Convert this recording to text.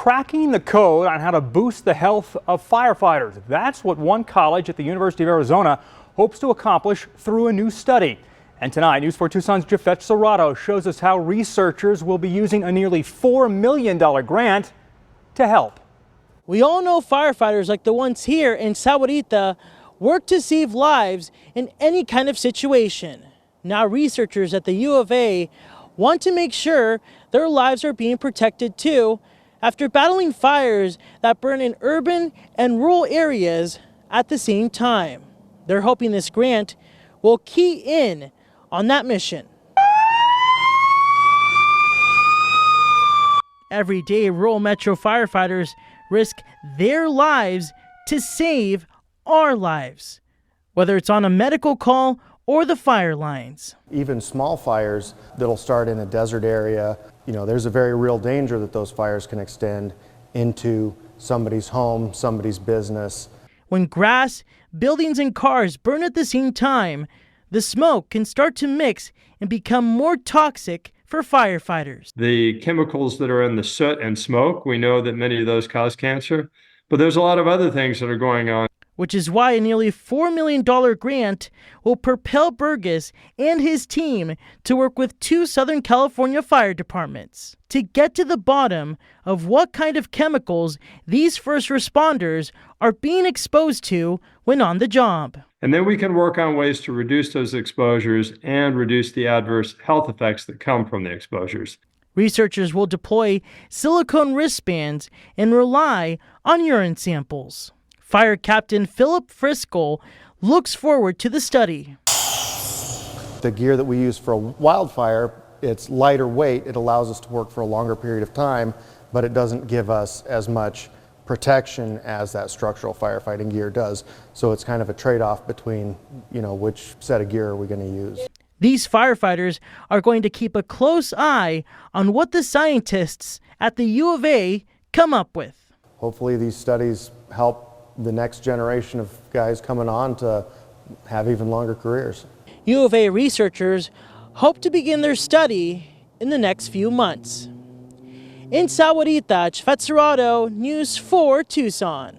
cracking the code on how to boost the health of firefighters. That's what one college at the University of Arizona hopes to accomplish through a new study. And tonight, News 4 Tucson's Jafet Serrato shows us how researchers will be using a nearly $4 million grant to help. We all know firefighters like the ones here in Sahuarita work to save lives in any kind of situation. Now researchers at the U of A want to make sure their lives are being protected too after battling fires that burn in urban and rural areas at the same time. They're hoping this grant will key in on that mission. Every day, rural metro firefighters risk their lives to save our lives, whether it's on a medical call or the fire lines. Even small fires that'll start in a desert area, there's a very real danger that those fires can extend into somebody's home, somebody's business. When grass, buildings, and cars burn at the same time, the smoke can start to mix and become more toxic for firefighters. The chemicals that are in the soot and smoke, we know that many of those cause cancer, but there's a lot of other things that are going on. Which is why a nearly $4 million grant will propel Burgess and his team to work with 2 Southern California fire departments to get to the bottom of what kind of chemicals these first responders are being exposed to when on the job. And then we can work on ways to reduce those exposures and reduce the adverse health effects that come from the exposures. Researchers will deploy silicone wristbands and rely on urine samples. Fire Captain Philip Friskel looks forward to the study. The gear that we use for a wildfire, it's lighter weight. It allows us to work for a longer period of time, but it doesn't give us as much protection as that structural firefighting gear does. So it's kind of a trade-off between, which set of gear are we going to use. These firefighters are going to keep a close eye on what the scientists at the U of A come up with. Hopefully these studies help the next generation of guys coming on to have even longer careers. U of A researchers hope to begin their study in the next few months. In Sahuarita, Jafet Serrato, News 4 Tucson.